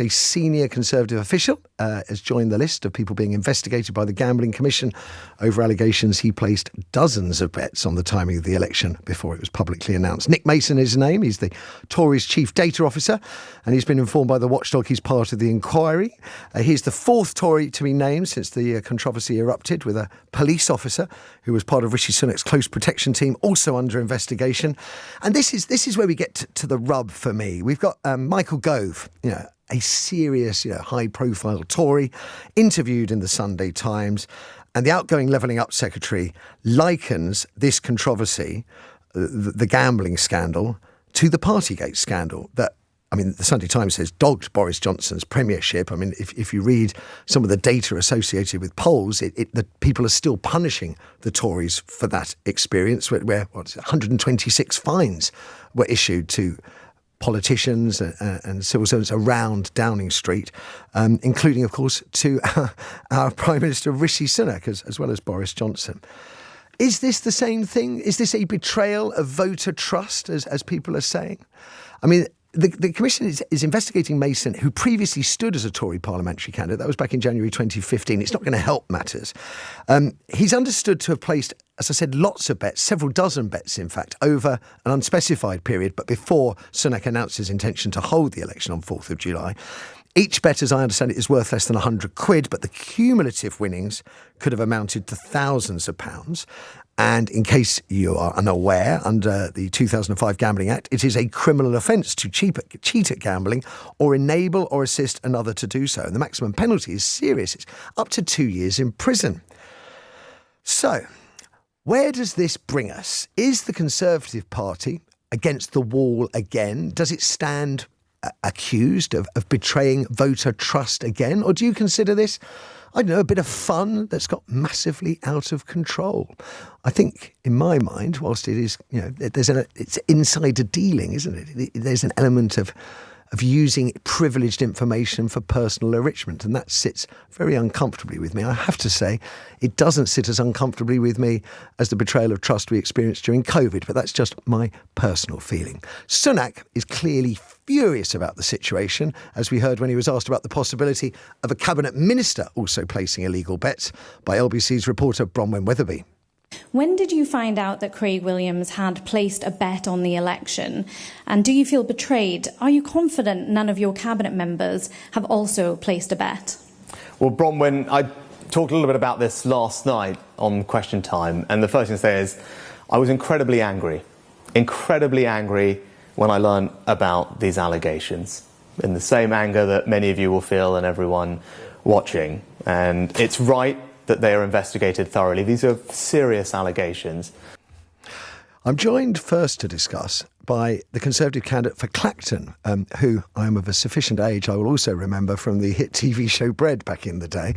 A senior Conservative official has joined the list of people being investigated by the Gambling Commission over allegations he placed dozens of bets on the timing of the election before it was publicly announced. Nick Mason is his name. He's the Tory's chief data officer, and he's been informed by the watchdog he's part of the inquiry. He's the fourth Tory to be named since the controversy erupted, with a police officer who was part of Rishi Sunak's close protection team also under investigation. And this is where we get to the rub for me. We've got Michael Gove, a serious, high-profile Tory, interviewed in the Sunday Times, and the outgoing Levelling Up secretary likens this controversy, the gambling scandal, to the Partygate scandal that, the Sunday Times says dogged Boris Johnson's premiership. If you read some of the data associated with polls, the people are still punishing the Tories for that experience, where 126 fines were issued to politicians and civil servants around Downing Street, including, of course, to our Prime Minister Rishi Sunak, as well as Boris Johnson. Is this the same thing? Is this a betrayal of voter trust, as people are saying? The Commission is investigating Mason, who previously stood as a Tory parliamentary candidate. That was back in January 2015. It's not going to help matters. He's understood to have placed, as I said, lots of bets, several dozen bets, in fact, over an unspecified period, but before Sunak announced his intention to hold the election on 4th of July. Each bet, as I understand it, is worth less than £100, but the cumulative winnings could have amounted to thousands of pounds. And in case you are unaware, under the 2005 Gambling Act, it is a criminal offence to cheat at gambling or enable or assist another to do so. And the maximum penalty is serious. It's up to 2 years in prison. So, where does this bring us? Is the Conservative Party against the wall again? Does it stand accused of betraying voter trust again? Or do you consider this, a bit of fun that's got massively out of control? I think, in my mind, whilst it is, it's insider dealing, isn't it? There's an element of using privileged information for personal enrichment, and that sits very uncomfortably with me. I have to say, it doesn't sit as uncomfortably with me as the betrayal of trust we experienced during COVID, but that's just my personal feeling. Sunak is clearly furious about the situation, as we heard when he was asked about the possibility of a cabinet minister also placing illegal bets by LBC's reporter Bronwyn Weatherby. When did you find out that Craig Williams had placed a bet on the election? And do you feel betrayed? Are you confident none of your cabinet members have also placed a bet? Well, Bronwyn, I talked a little bit about this last night on Question Time, and the first thing to say is I was incredibly angry when I learned about these allegations, in the same anger that many of you will feel and everyone watching. And it's right that they are investigated thoroughly. These are serious allegations. I'm joined first to discuss by the Conservative candidate for Clapton, who I am of a sufficient age I will also remember from the hit TV show Bread back in the day.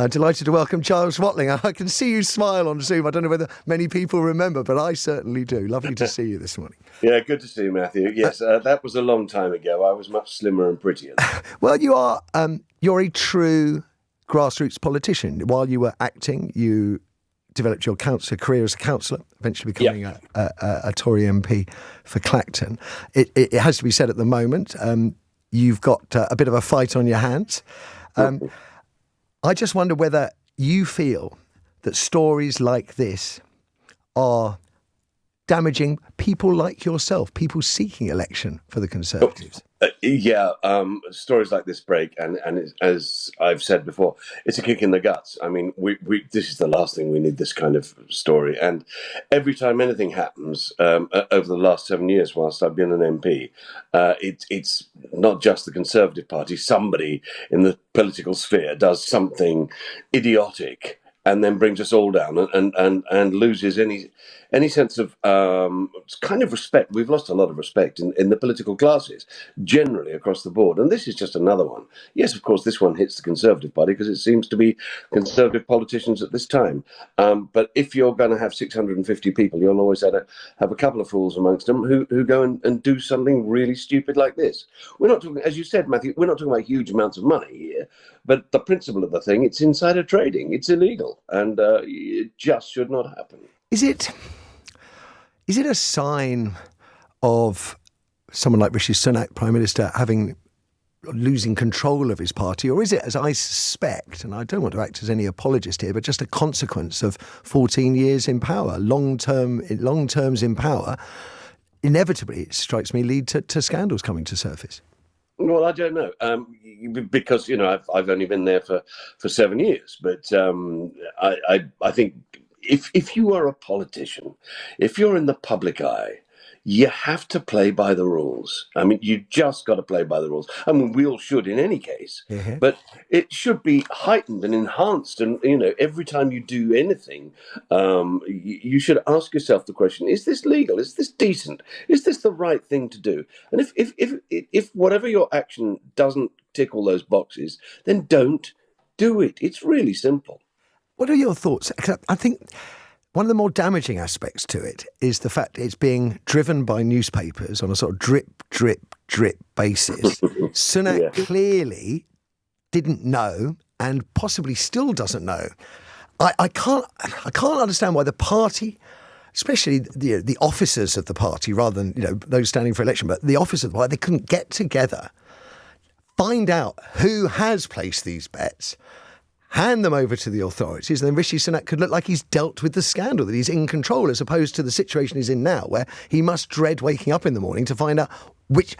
Delighted to welcome Giles Watling. I can see you smile on Zoom. I don't know whether many people remember, but I certainly do. Lovely to see you this morning. Yeah, good to see you, Matthew. Yes, that was a long time ago. I was much slimmer and prettier. Well, you're a true grassroots politician. While you were acting, you developed your career as a councillor, eventually becoming a Tory MP for Clapton. It has to be said at the moment, you've got a bit of a fight on your hands. I just wonder whether you feel that stories like this are damaging people like yourself, people seeking election for the Conservatives. Stories like this break, and as I've said before, it's a kick in the guts. This is the last thing we need, this kind of story. And every time anything happens over the last 7 years, whilst I've been an MP, it's not just the Conservative Party. Somebody in the political sphere does something idiotic and then brings us all down and loses any sense of kind of respect. We've lost a lot of respect in the political classes, generally across the board. And this is just another one. Yes, of course, this one hits the Conservative Party because it seems to be Conservative politicians at this time. But if you're going to have 650 people, you'll always have a couple of fools amongst them who go and do something really stupid like this. We're not talking, as you said, Matthew, we're not talking about huge amounts of money here. But the principle of the thing, it's insider trading. It's illegal. And it just should not happen. Is it a sign of someone like Rishi Sunak, Prime Minister, having losing control of his party, or is it, as I suspect, and I don't want to act as any apologist here, but just a consequence of 14 years in power, long terms in power, inevitably, it strikes me, lead to scandals coming to surface? Well, I don't know, because I've only been there for 7 years, but I think if you are a politician, if you're in the public eye, you have to play by the rules. I mean, you just got to play by the rules. I mean, we all should in any case, but it should be heightened and enhanced. And, every time you do anything, you should ask yourself the question, is this legal? Is this decent? Is this the right thing to do? And if whatever your action doesn't tick all those boxes, then don't do it. It's really simple. What are your thoughts? I think one of the more damaging aspects to it is the fact it's being driven by newspapers on a sort of drip, drip, drip basis. Sunak clearly didn't know, and possibly still doesn't know. I can't understand why the party, especially the officers of the party, rather than those standing for election, but the officers, why they couldn't get together, find out who has placed these bets, hand them over to the authorities, and then Rishi Sunak could look like he's dealt with the scandal, that he's in control, as opposed to the situation he's in now, where he must dread waking up in the morning to find out which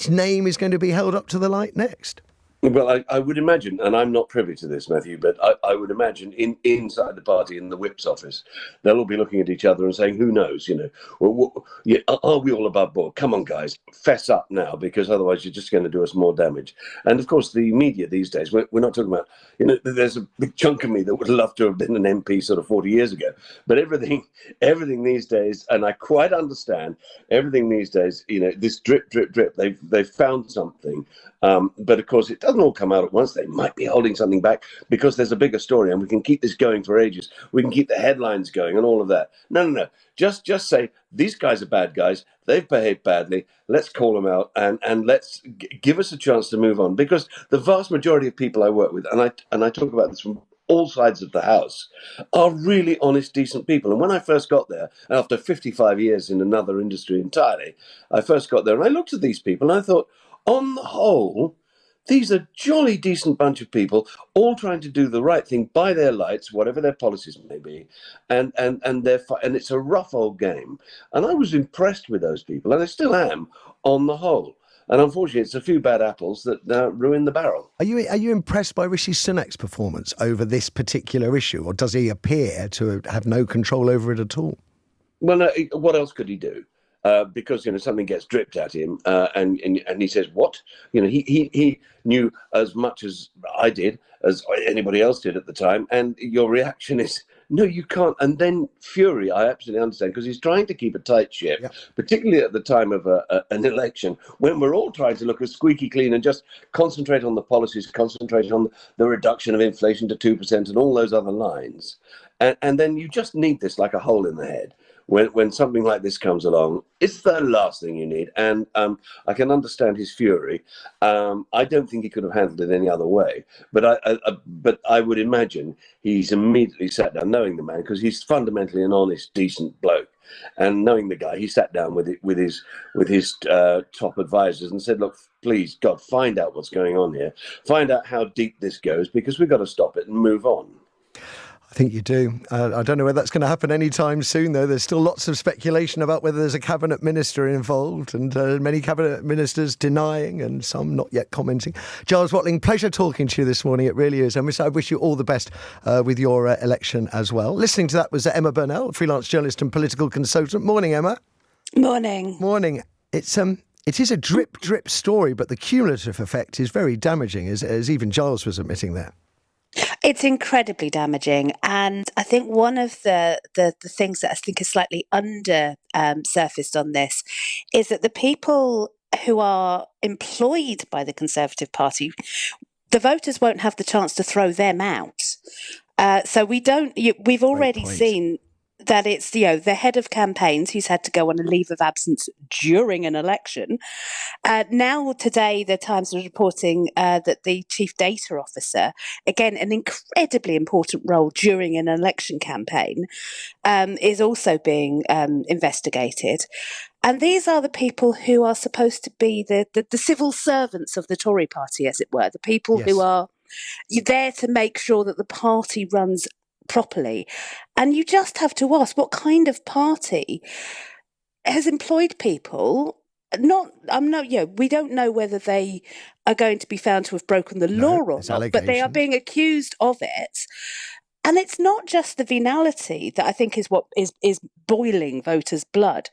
name is going to be held up to the light next. Well, I would imagine, and I'm not privy to this, Matthew, but I would imagine inside the party, in the whip's office, they'll all be looking at each other and saying, who knows, are we all above board? Come on, guys, fess up now, because otherwise you're just going to do us more damage. And of course, the media these days, we're not talking about, there's a big chunk of me that would love to have been an MP sort of 40 years ago, but everything these days, and I quite understand, everything these days, this drip, drip, drip, they've found something. But of course, it doesn't all come out at once. They might be holding something back because there's a bigger story, and we can keep this going for ages. We can keep the headlines going and all of that. No. Just say these guys are bad guys. They've behaved badly. Let's call them out and let's give us a chance to move on. Because the vast majority of people I work with, and I talk about this from all sides of the house, are really honest, decent people. And when I first got there, after 55 years in another industry entirely, I first got there and I looked at these people and I thought, on the whole, these are jolly decent bunch of people, all trying to do the right thing by their lights, whatever their policies may be, and it's a rough old game. And I was impressed with those people, and I still am, on the whole. And unfortunately, it's a few bad apples that ruin the barrel. Are you impressed by Rishi Sunak's performance over this particular issue, or does he appear to have no control over it at all? Well, no, what else could he do? Because something gets dripped at him, and he says, "What?" He knew as much as I did, as anybody else did at the time, and your reaction is, "No, you can't." And then fury, I absolutely understand, because he's trying to keep a tight ship, particularly at the time of an election, when we're all trying to look as squeaky clean and just concentrate on the policies, concentrate on the reduction of inflation to 2% and all those other lines, and then you just need this like a hole in the head. When something like this comes along, it's the last thing you need. And I can understand his fury. I don't think he could have handled it any other way. But I would imagine he's immediately sat down, knowing the man, because he's fundamentally an honest, decent bloke. And knowing the guy, he sat down with his top advisors and said, "Look, please, God, find out what's going on here. Find out how deep this goes, because we've got to stop it and move on." I think you do. I don't know whether that's going to happen anytime soon, though. There's still lots of speculation about whether there's a cabinet minister involved, and many cabinet ministers denying and some not yet commenting. Giles Watling, pleasure talking to you this morning. It really is. I wish you all the best with your election as well. Listening to that was Emma Burnell, freelance journalist and political consultant. Morning, Emma. Morning. Morning. It is a drip story, but the cumulative effect is very damaging, as even Giles was admitting there. It's incredibly damaging, and I think one of the things that I think is slightly under surfaced on this is that the people who are employed by the Conservative Party, the voters won't have the chance to throw them out. So we've already seen that it's the head of campaigns who's had to go on a leave of absence during an election. Now today, the Times was reporting that the chief data officer, again, an incredibly important role during an election campaign, is also being investigated. And these are the people who are supposed to be the civil servants of the Tory party, as it were, the people who Yes. are there to make sure that the party runs properly. And you just have to ask, what kind of party has employed people? We don't know whether they are going to be found to have broken the law or it's not, but they are allegations. being accused of it. And it's not just the venality that I think is what is boiling voters' blood,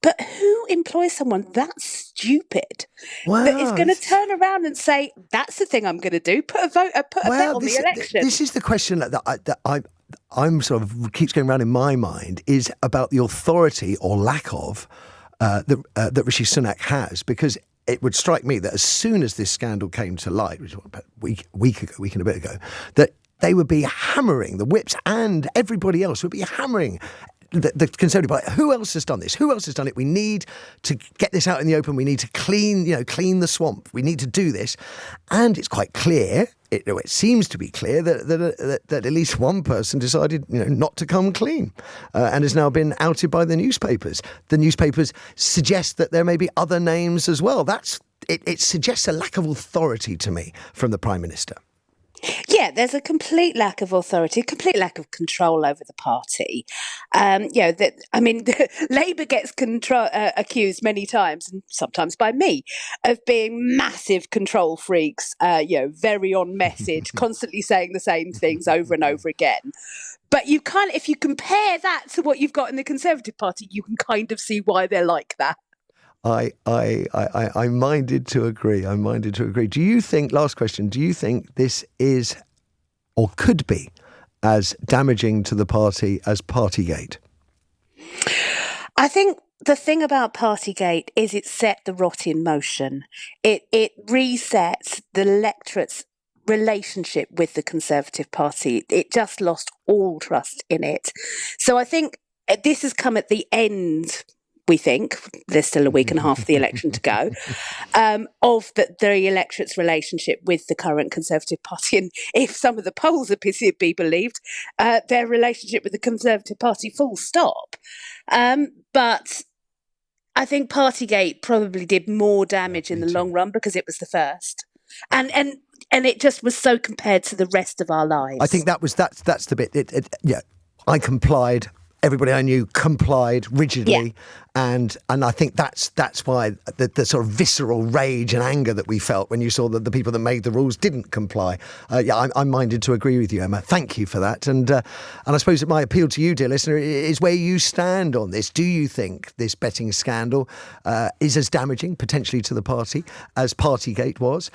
but who employs someone that stupid that is going to turn around and say, "That's the thing I'm going to do. Put a bet on the election." This is the question that I'm sort of keeps going around in my mind, is about the authority or lack of that Rishi Sunak has, because it would strike me that as soon as this scandal came to light, which was about a week and a bit ago, that they would be hammering, the whips and everybody else would be hammering the Conservative Party. Who else has done this? Who else has done it? We need to get this out in the open. We need to clean the swamp. We need to do this. And it's quite clear, it seems to be clear that at least one person decided not to come clean and has now been outed by the newspapers. The newspapers suggest that there may be other names as well. It suggests a lack of authority to me from the Prime Minister. Yeah, there's a complete lack of authority, complete lack of control over the party. Labour gets accused many times, and sometimes by me, of being massive control freaks. Very on message, constantly saying the same things over and over again. But if you compare that to what you've got in the Conservative Party, you can kind of see why they're like that. I'm minded to agree. Do you think, last question, do you think this is or could be as damaging to the party as Partygate? I think the thing about Partygate is it set the rot in motion. It resets the electorate's relationship with the Conservative Party. It just lost all trust in it. So I think this has come at the end. We think there's still a week and a half of the election to go, of the electorate's relationship with the current Conservative Party. And if some of the polls are to be believed, their relationship with the Conservative Party, full stop. But I think Partygate probably did more damage in the long run because it was the first. And it just was so compared to the rest of our lives. I think that's the bit. I complied. Everybody I knew complied rigidly, and I think that's why the sort of visceral rage and anger that we felt when you saw that the people that made the rules didn't comply. I'm minded to agree with you, Emma. Thank you for that. And I suppose my appeal to you, dear listener, is where you stand on this. Do you think this betting scandal is as damaging potentially to the party as Partygate was?